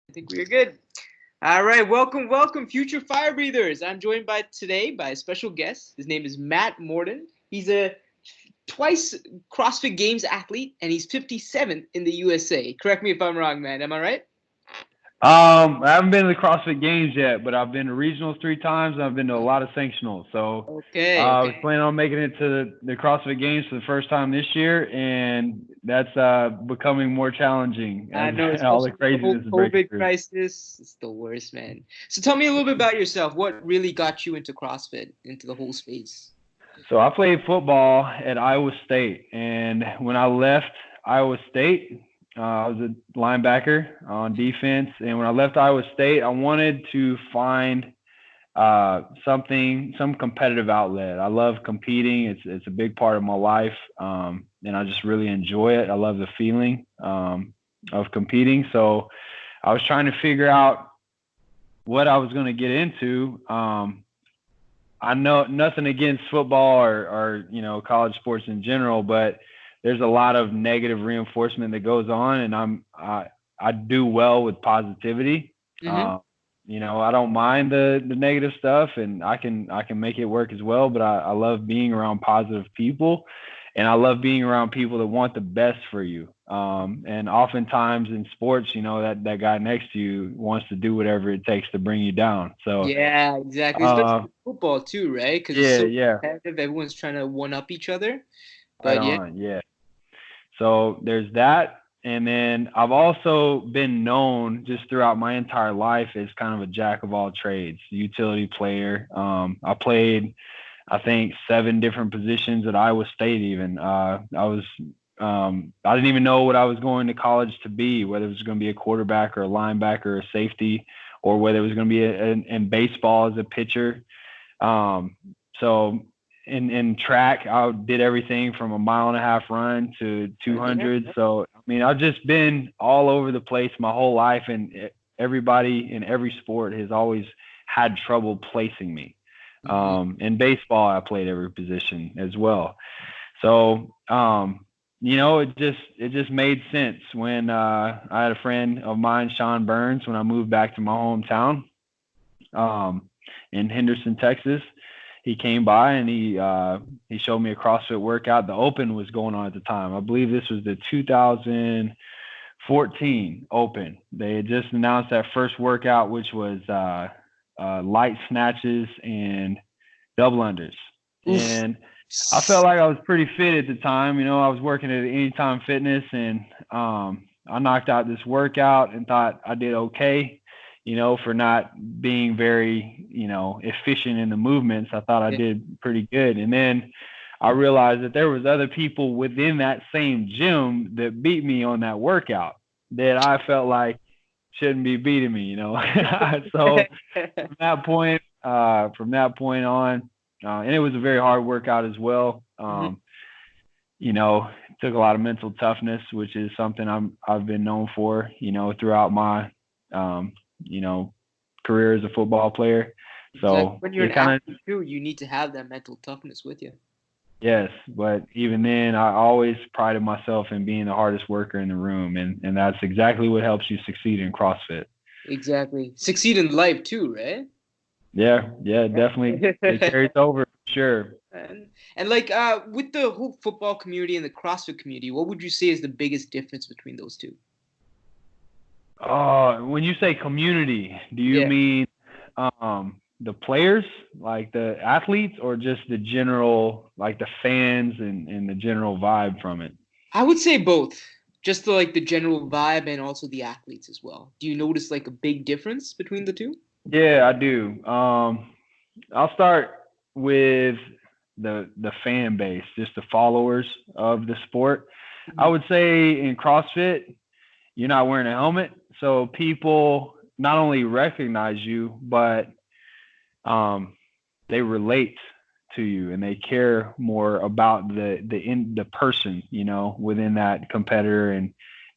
I think we're good. All right, welcome, future fire breathers. I'm joined today by a special guest. His name is Matt Morton. He's a twice CrossFit Games athlete, and he's 57th in the USA. Correct me if I'm wrong, man. Am I right? I haven't been to the CrossFit Games yet, but I've been to regionals 3 times and I've been to a lot of sanctionals. So Okay, I was planning on making it to the CrossFit Games for the first time this year, and that's becoming more challenging I as know, all the especially with the whole craziness is breaking COVID through. crisis. It's the worst, man. So tell me a little bit about yourself. What really got you into CrossFit, into the whole space? So I played football at Iowa State, and when I left Iowa State, I was a linebacker on defense. And when I left Iowa State, I wanted to find some competitive outlet. I love competing. It's a big part of my life, and I just really enjoy it. I love the feeling of competing. So I was trying to figure out what I was going to get into. I know nothing against football or college sports in general, but there's a lot of negative reinforcement that goes on, and I do well with positivity. Mm-hmm. I don't mind the negative stuff, and I can make it work as well. But I love being around positive people, and I love being around people that want the best for you. And oftentimes in sports, that guy next to you wants to do whatever it takes to bring you down. So Yeah, exactly. Especially uh, with football too, right? Because it's yeah, so yeah, competitive. Everyone's trying to one up each other. right But yeah. on, yeah. So there's that. And then I've also been known just throughout my entire life as kind of a jack of all trades, utility player. I played, I think, 7 different positions at Iowa State even. I didn't even know what I was going to college to be, whether it was going to be a quarterback or a linebacker or a safety, or whether it was going to be in baseball as a pitcher. So in track, I did everything from a 1.5 mile run to Yeah. 200. So, I mean, I've just been all over the place my whole life, and everybody in every sport has always had trouble placing me. Mm-hmm. In baseball, I played every position as well. So, it just made sense when I had a friend of mine, Sean Burns, when I moved back to my hometown in Henderson, Texas. He came by and he showed me a CrossFit workout. The Open was going on at the time. I believe this was the 2014 Open. They had just announced that first workout, which was light snatches and double unders. Oof. And I felt like I was pretty fit at the time. I was working at Anytime Fitness, and I knocked out this workout and thought I did okay, for not being very, efficient in the movements. I thought I Yeah. did pretty good. And then I realized that there was other people within that same gym that beat me on that workout that I felt like shouldn't be beating me. So from that point on, and it was a very hard workout as well. Mhm. It took a lot of mental toughness, which is something I've been known for, throughout my, um, you know, career as a football player. Exactly. So When you're an it kind of, athlete too, you need to have that mental toughness with you. yes, but even then, I always prided myself in being the hardest worker in the room, and that's exactly what helps you succeed in CrossFit. Exactly. Succeed in life too, right? Yeah, yeah, definitely. It carries over for sure. And like with the whole football community and the CrossFit community, what would you say is the biggest difference between those two? When you say community, do you Yeah. mean the players, like the athletes, or just the general, like the fans and the general vibe from it? I would say both. Just the general vibe and also the athletes as well. Do you notice like a big difference between the two? Yeah, I do. I'll start with the fan base, just the followers of the sport. I Mhm. would say in CrossFit, you're not wearing a helmet, so people not only recognize you, but um, they relate to you and they care more about the person, within that competitor.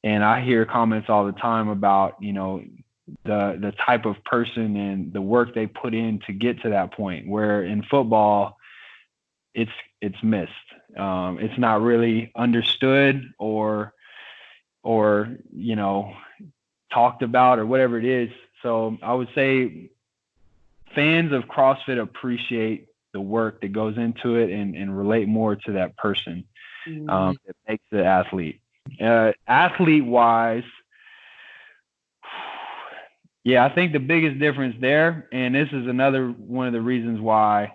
And I hear comments all the time about, the type of person and the work they put in to get to that point, where in football it's it's missed. It's not really understood or talked about or whatever it is. So I would say fans of CrossFit appreciate the work that goes into it and relate more to that person that makes the athlete. Athlete-wise, yeah, I think the biggest difference there, and this is another one of the reasons why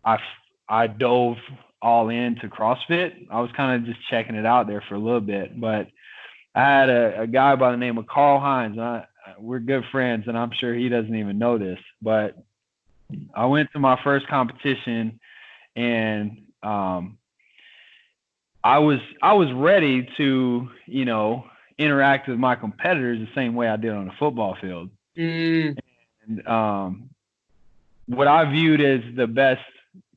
I dove all into CrossFit. I was kind of just checking it out there for a little bit, but I had a guy by the name of Carl Hines. We're good friends, and I'm sure he doesn't even know this, but I went to my first competition, and I was ready to, interact with my competitors the same way I did on the football field. And what I viewed as the best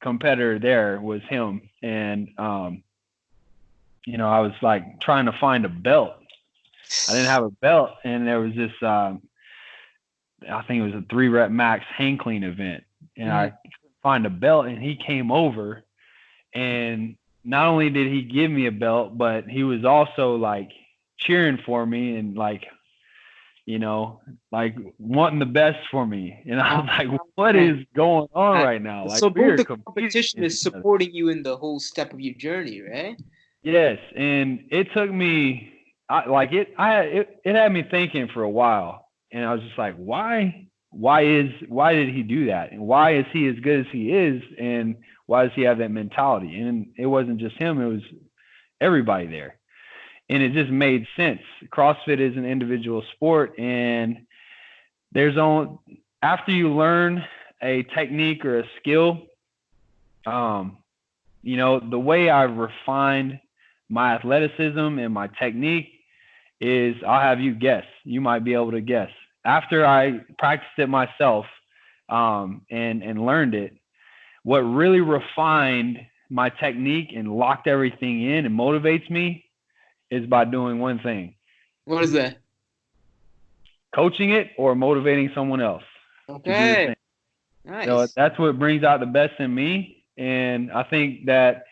competitor there was him. And, I was like trying to find a belt. I didn't have a belt, and there was this, I think it was a 3-rep max hang clean event, and I couldn't find a belt, and he came over, and not only did he give me a belt, but he was also like cheering for me and like wanting the best for me. And I was like, what is going on right now? Like, so both the competition is supporting you in the whole step of your journey, right? Yes. And it took me, it had me thinking for a while, and I was just like, why did he do that? And why is he as good as he is? And why does he have that mentality? And it wasn't just him, it was everybody there. And it just made sense. CrossFit is an individual sport, and after you learn a technique or a skill, the way I've refined my athleticism and my technique is I'll have you guess. You might be able to guess. After I practiced it myself and learned it, what really refined my technique and locked everything in and motivates me is by doing one thing. What is that? Coaching it or motivating someone else. Okay. Nice. So that's what brings out the best in me. And I think that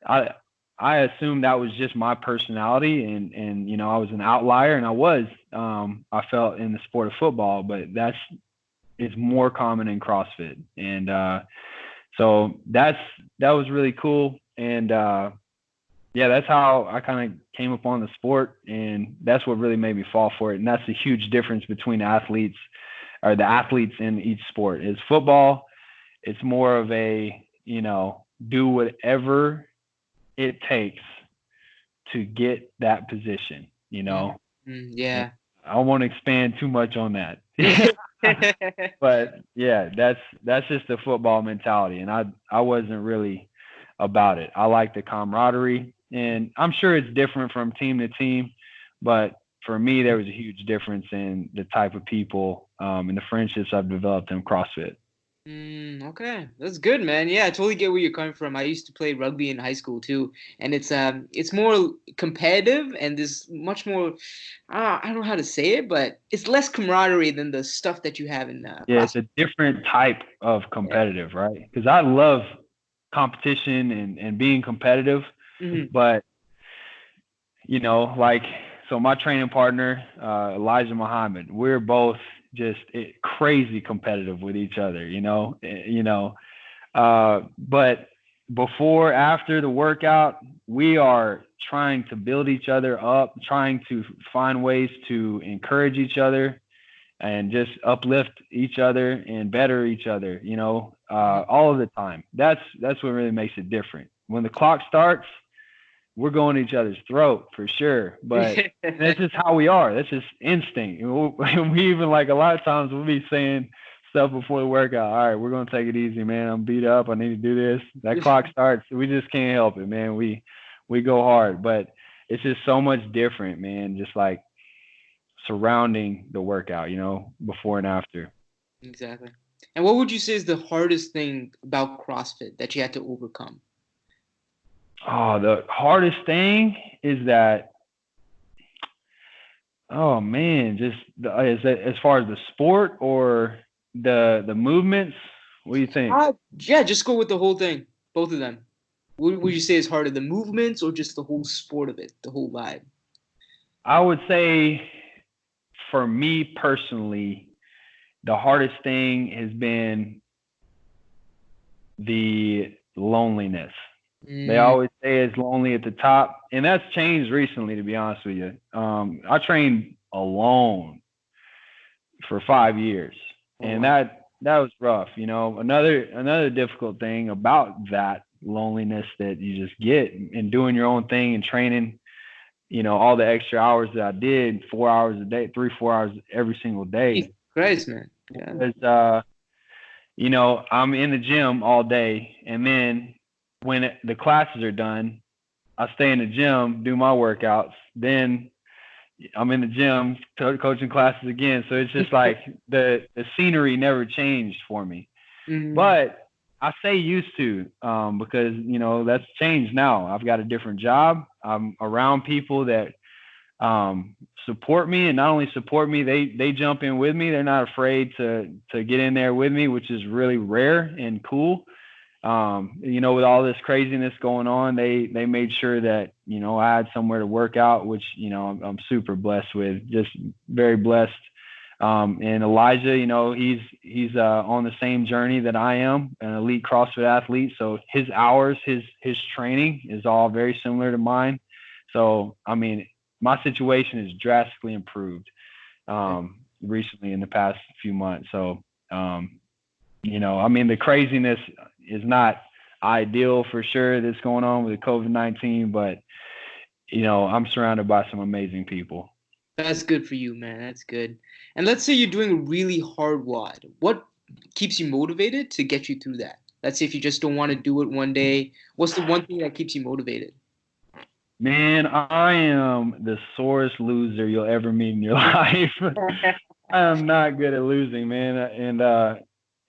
I assumed that was just my personality, and I was an outlier, and I felt in the sport of football, but it's more common in CrossFit. And so that was really cool. And that's how I kind of came upon the sport, and that's what really made me fall for it. And that's the huge difference between the athletes in each sport. Is football, it's more of a, do whatever it takes to get that position, Yeah. I won't expand too much on that. But yeah, that's just the football mentality. And I wasn't really about it. I like the camaraderie, and I'm sure it's different from team to team, but for me, there was a huge difference in the type of people and the friendships I've developed in CrossFit. Okay, that's good, man. Yeah, I totally get where you're coming from. I used to play rugby in high school too, and it's more competitive, and there's much more. I don't know how to say it, but it's less camaraderie than the stuff that you have in. Yeah, it's a different type of competitive, right? Because I love competition and being competitive, but so my training partner, Elijah Muhammad, we're both just crazy competitive with each other, but after the workout, we are trying to build each other up, trying to find ways to encourage each other and just uplift each other and better each other, all of the time. That's what really makes it different. When the clock starts, we're going each other's throat for sure, but that's just how we are. That's just instinct. We even, like, a lot of times we'll be saying stuff before the workout. All right, we're going to take it easy, man. I'm beat up. I need to do this. That clock starts. We just can't help it, man. We go hard, but it's just so much different, man. Just like surrounding the workout, before and after. Exactly. And what would you say is the hardest thing about CrossFit that you had to overcome? Oh, the hardest thing is that, oh man, just as far as the sport or the movements. What do you think? Yeah, just go with the whole thing. Both of them. What would you say is harder, the movements or just the whole sport of it, the whole vibe? I would say for me personally, the hardest thing has been the loneliness. They always say it's lonely at the top, and that's changed recently, to be honest with you. I trained alone for 5 years, and that was rough. You know, another difficult thing about that loneliness that you just get in doing your own thing and training, you know, all the extra hours that I did, 4 hours a day, 3-4 hours every single day. Christ, man. Yeah. Because, you know, I'm in the gym all day, and then when the classes are done, I stay in the gym, do my workouts. Then I'm in the gym coaching classes again. So it's just like the scenery never changed for me. But I say used to, because, you know, that's changed now. I've got a different job. I'm around people that support me, and not only support me, they jump in with me. They're not afraid to get in there with me, which is really rare and cool. You know, with all this craziness going on, they made sure that, you know, I had somewhere to work out, which, you know, I'm super blessed with, just very blessed. And Elijah, you know, he's on the same journey that I am, an elite CrossFit athlete. So his hours, his training is all very similar to mine. So, I mean, my situation is drastically improved, recently in the past few months. So, you know, I mean, the craziness is not ideal for sure that's going on with the COVID-19, but, you know, I'm surrounded by some amazing people. That's good for you, man. That's good. And let's say you're doing a really hard WOD. What keeps you motivated to get you through that? Let's say if you just don't want to do it one day, what's the one thing that keeps you motivated? Man, I am the sorest loser you'll ever meet in your life. I am not good at losing, man.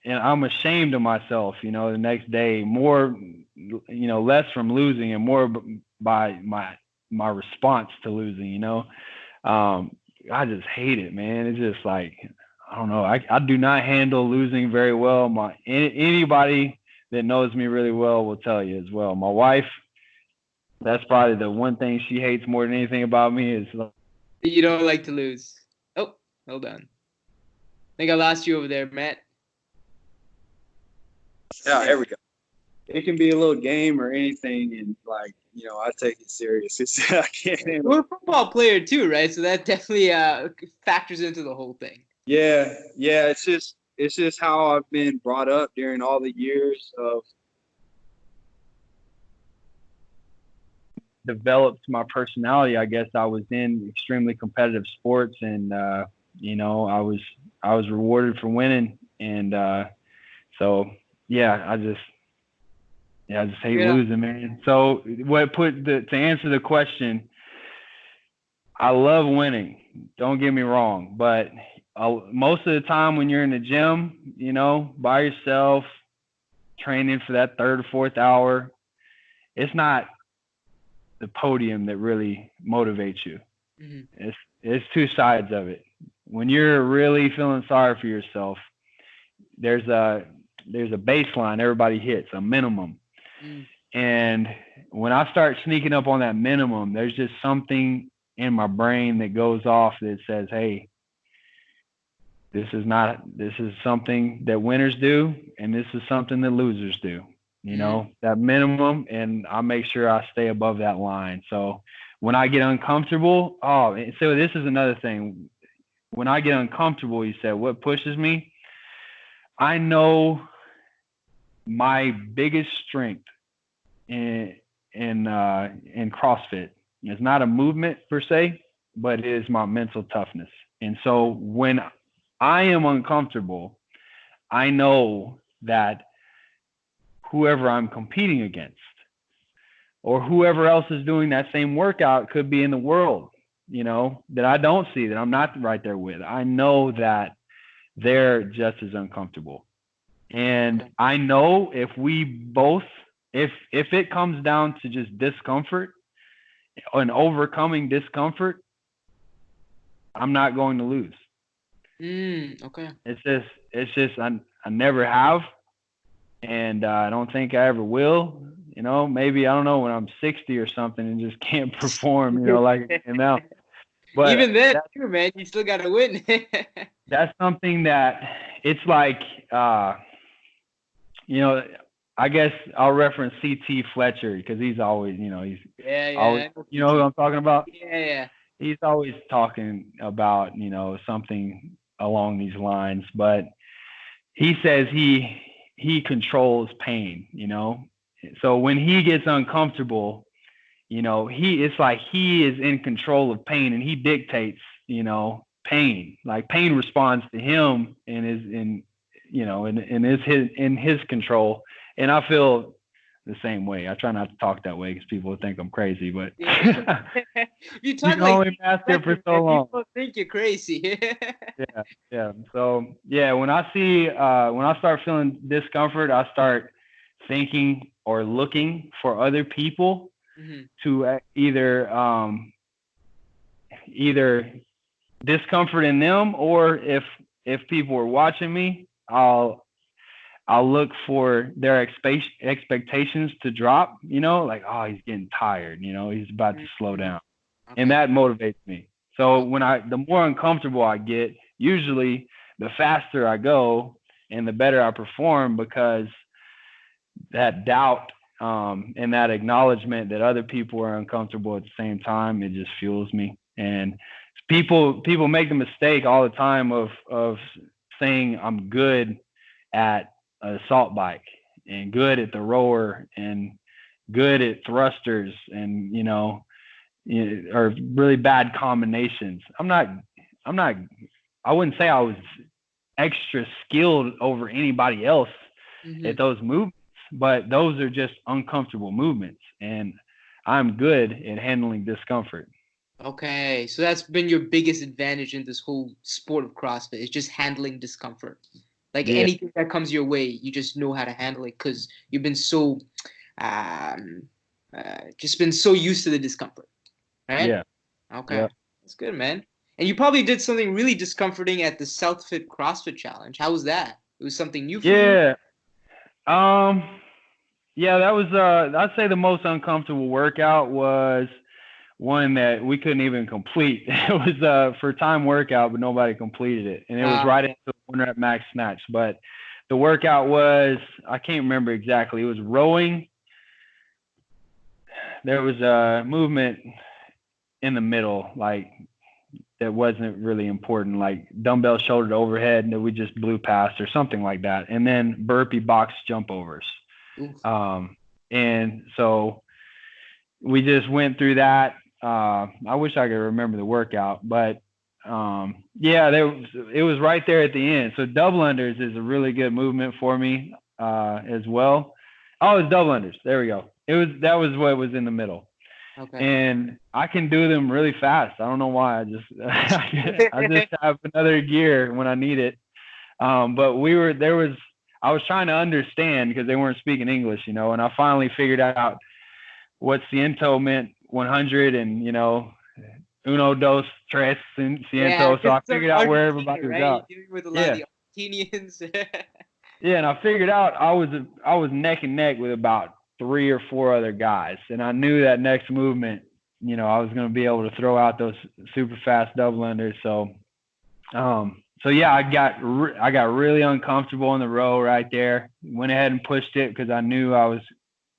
And I'm ashamed of myself, you know, the next day, more, you know, less from losing and more by my response to losing, you know. I just hate it, man. It's just like, I don't know. I do not handle losing very well. Anybody that knows me really well will tell you as well. My wife, that's probably the one thing she hates more than anything about me is you don't like to lose. Oh, hold on. I think I lost you over there, Matt. Yeah, there we go. It can be a little game or anything, and like, you know, I take it serious. I can't handle. You're a football player too, right? So that definitely factors into the whole thing. Yeah. It's just how I've been brought up during all the years of. Developed my personality. I guess I was in extremely competitive sports, and you know, I was rewarded for winning, and so yeah, I just hate losing, man. So to answer the question, I love winning. Don't get me wrong, but most of the time when you're in the gym, you know, by yourself, training for that third or fourth hour, it's not the podium that really motivates you. It's two sides of it. When you're really feeling sorry for yourself, there's a baseline everybody hits, a minimum. And when I start sneaking up on that minimum, there's just something in my brain that goes off that says, hey, this is something that winners do, and this is something that losers do. You know, that minimum, and I make sure I stay above that line. So when I get uncomfortable, so this is another thing. When I get uncomfortable, you said, what pushes me? I know my biggest strength in CrossFit is not a movement per se, but it is my mental toughness. And so when I am uncomfortable, I know that whoever I'm competing against or whoever else is doing that same workout could be in the world, you know, that I don't see, that I'm not right there with. I know that they're just as uncomfortable. And I know if it comes down to just discomfort and overcoming discomfort, I'm not going to lose. Okay. It's just I never have. And I don't think I ever will, you know, maybe, I don't know, when I'm 60 or something and just can't perform, you know, like, you know, But even then, too, man, you still gotta win. that's something that it's like, you know, I guess I'll reference CT Fletcher because he's always, you know, he's always, you know who I'm talking about? Yeah. He's always talking about, you know, something along these lines, but he says he controls pain, you know. So when he gets uncomfortable, you know, it's like he is in control of pain and he dictates, you know, pain. Like pain responds to him and is in, you know, and is in his control. And I feel the same way. I try not to talk that way because people would think I'm crazy, but you talk can like only master it for so long. People think you're crazy. Yeah. So yeah, when I start feeling discomfort, I start thinking or looking for other people to either discomfort in them, or if people are watching me, I'll look for their expectations to drop, you know, like, oh, he's getting tired, you know, he's about to slow down. Okay. And that motivates me. So the more uncomfortable I get, usually the faster I go and the better I perform, because that doubt and that acknowledgement that other people are uncomfortable at the same time, it just fuels me. And people make the mistake all the time of saying I'm good at an assault bike and good at the rower and good at thrusters and, you know, or really bad combinations. I wouldn't say I was extra skilled over anybody else at those movements, but those are just uncomfortable movements, and I'm good at handling discomfort. Okay, so that's been your biggest advantage in this whole sport of CrossFit, is just handling discomfort. Like anything that comes your way, you just know how to handle it because you've been so, just been so used to the discomfort, right? Yeah. Okay, that's good, man. And you probably did something really discomforting at the Southfit CrossFit Challenge. How was that? It was something new for you? Yeah. Yeah, that was I'd say the most uncomfortable workout was one that we couldn't even complete. It was for time workout, but nobody completed it. And it was right into the 1 rep max snatch. But the workout was, I can't remember exactly. It was rowing. There was a movement in the middle, like that wasn't really important, like dumbbell shoulder to overhead that we just blew past or something like that. And then burpee box jump overs. And so we just went through that. I wish I could remember the workout, but it was right there at the end. So double unders is a really good movement for me as well. Oh, it's double unders. There we go. That was what was in the middle. Okay. And I can do them really fast. I don't know why. I just have another gear when I need it. But I was trying to understand because they weren't speaking English, you know, and I finally figured out what ciento meant 100 and, you know, uno, dos, tres, ciento. So I figured out where everybody was out. You're dealing with a lot of the Argentinians. And I figured out I was neck and neck with about 3 or 4 other guys. And I knew that next movement, you know, I was going to be able to throw out those super fast double unders. So, yeah, I got really uncomfortable in the row right there. Went ahead and pushed it because I knew I was,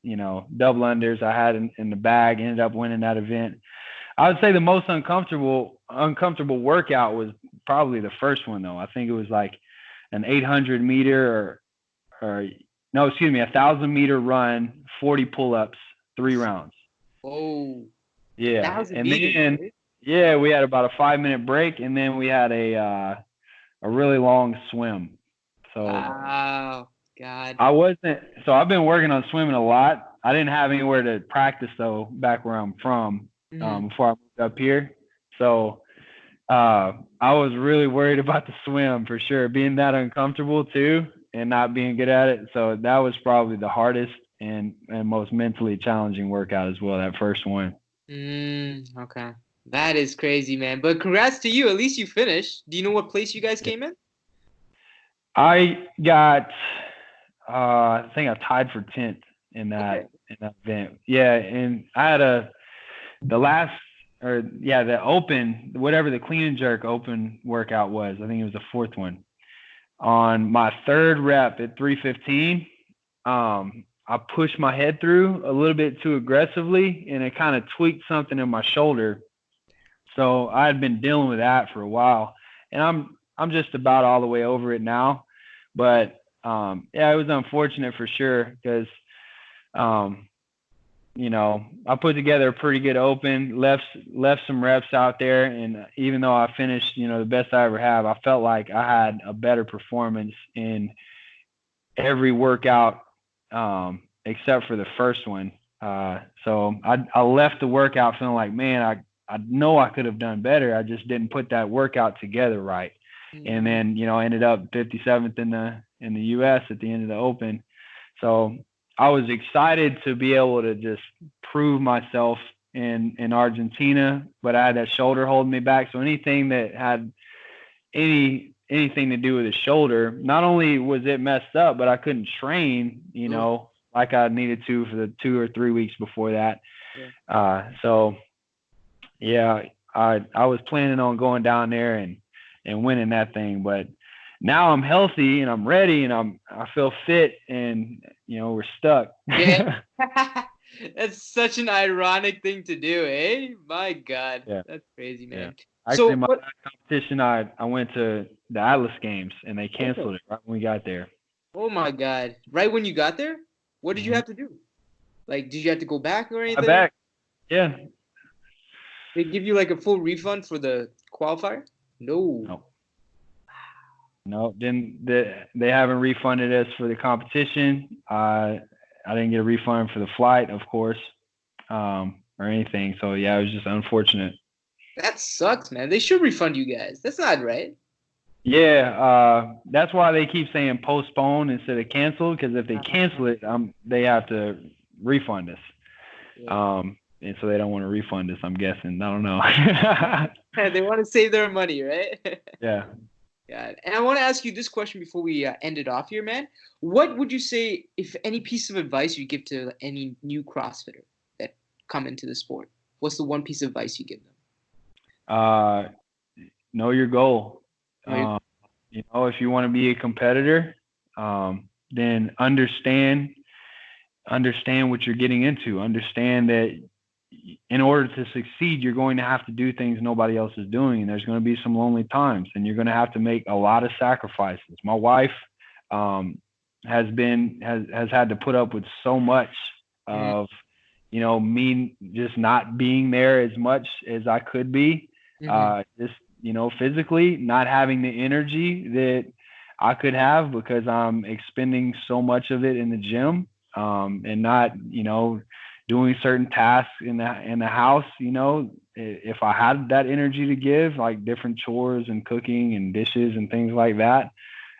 you know, double unders I had in the bag. Ended up winning that event. I would say the most uncomfortable workout was probably the first one though. I think it was like an 800 meter or no, excuse me, 1,000 meter run, 40 pull-ups, 3 rounds. Oh, yeah. And then, yeah, we had about a 5-minute break, and then we had a really long swim. So, wow, God. I've been working on swimming a lot. I didn't have anywhere to practice though, back where I'm from, before I moved up here. So, I was really worried about the swim for sure, being that uncomfortable too and not being good at it. So that was probably the hardest and most mentally challenging workout as well, that first one. Okay. That is crazy, man. But congrats to you. At least you finished. Do you know what place you guys came in? I got, I think I tied for 10th in that event. Yeah. And I had the last the open, whatever the clean and jerk open workout was. I think it was the fourth one. On my third rep at 315, I pushed my head through a little bit too aggressively, and it kind of tweaked something in my shoulder. So I had been dealing with that for a while, and I'm just about all the way over it now. But it was unfortunate for sure because I put together a pretty good open, left some reps out there, and even though I finished, the best I ever have, I felt like I had a better performance in every workout except for the first one. So I left the workout feeling like, man, I know I could have done better. I just didn't put that workout together right. And then, ended up 57th in the US at the end of the open. So I was excited to be able to just prove myself in Argentina, but I had that shoulder holding me back. So anything that had anything to do with the shoulder, not only was it messed up, but I couldn't train, like I needed to for the 2 or 3 weeks before that. I was planning on going down there and winning that thing, but now I'm healthy and I'm ready and I feel fit and we're stuck. Yeah. That's such an ironic thing to do, eh? My God. Yeah. That's crazy, man. Yeah. Actually, my last competition, I went to the Atlas Games and they canceled it right when we got there. Oh my God. Right when you got there? What did you have to do? Like, did you have to go back or anything? Back. Yeah. They give you like a full refund for the qualifier? No. No, they haven't refunded us for the competition. I didn't get a refund for the flight, of course, or anything. So yeah, it was just unfortunate. That sucks, man. They should refund you guys. That's not right. Yeah, that's why they keep saying postpone instead of cancel, because if they cancel it, they have to refund us. Yeah. And so they don't want to refund us, I'm guessing. I don't know. They want to save their money, right? Yeah. Yeah. And I want to ask you this question before we end it off here, man. What would you say, if any piece of advice you give to any new CrossFitter that come into the sport? What's the one piece of advice you give them? Know your goal. If you want to be a competitor, then understand what you're getting into. Understand that in order to succeed, you're going to have to do things nobody else is doing. And there's going to be some lonely times and you're going to have to make a lot of sacrifices. My wife has had to put up with so much of, me just not being there as much as I could be. Physically not having the energy that I could have because I'm expending so much of it in the gym, and not, doing certain tasks in the house. If I had that energy to give, like different chores and cooking and dishes and things like that,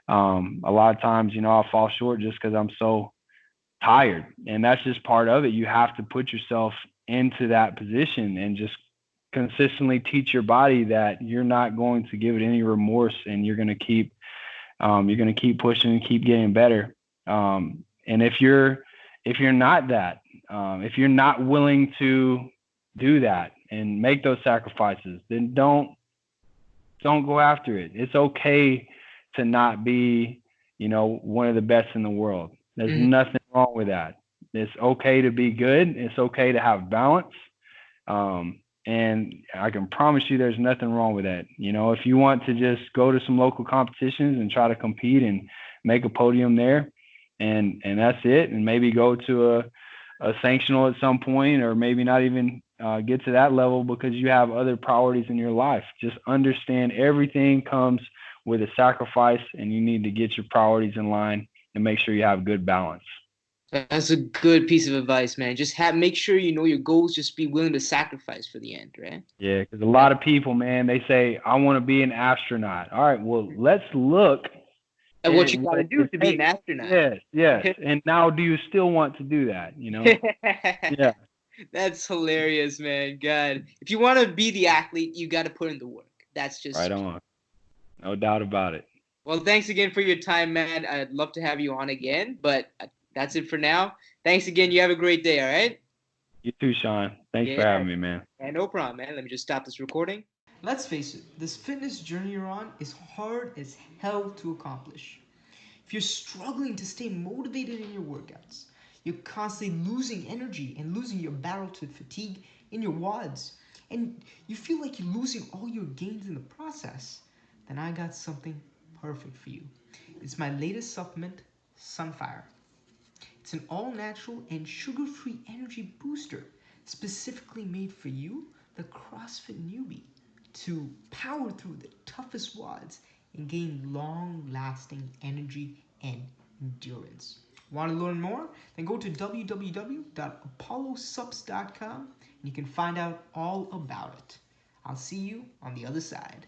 a lot of times, I'll fall short just because I'm so tired. And that's just part of it. You have to put yourself into that position and just consistently teach your body that you're not going to give it any remorse and you're going to keep pushing and keep getting better. And if you're not that, if you're not willing to do that and make those sacrifices, then don't go after it. It's okay to not be, one of the best in the world. There's nothing wrong with that. It's okay to be good. It's okay to have balance. And I can promise you there's nothing wrong with that. If you want to just go to some local competitions and try to compete and make a podium there and that's it, and maybe go to a sanctional at some point, or maybe not even get to that level because you have other priorities in your life. Just understand everything comes with a sacrifice and you need to get your priorities in line and make sure you have good balance. That's a good piece of advice, man. Just make sure you know your goals. Just be willing to sacrifice for the end, right? Yeah, because a lot of people, man, they say, I want to be an astronaut. All right, well, let's look at what you got to do to be an astronaut. Yes. And now do you still want to do that, Yeah. That's hilarious, man. God, if you want to be the athlete, you got to put in the work. That's just right on. No doubt about it. Well, thanks again for your time, man. I'd love to have you on again, but that's it for now. Thanks again. You have a great day, all right? You You too, Sean. Thanks for having me, man. And no problem, man. Let me just stop this recording. Let's face it, this fitness journey you're on is hard as hell to accomplish. If you're struggling to stay motivated in your workouts, you're constantly losing energy and losing your battle to fatigue in your WODs, and you feel like you're losing all your gains in the process, then I got something perfect for you. It's my latest supplement, Sunfire. It's an all-natural and sugar-free energy booster specifically made for you, the CrossFit newbie, to power through the toughest WODs and gain long-lasting energy and endurance. Want to learn more? Then go to www.apollosubs.com and you can find out all about it. I'll see you on the other side.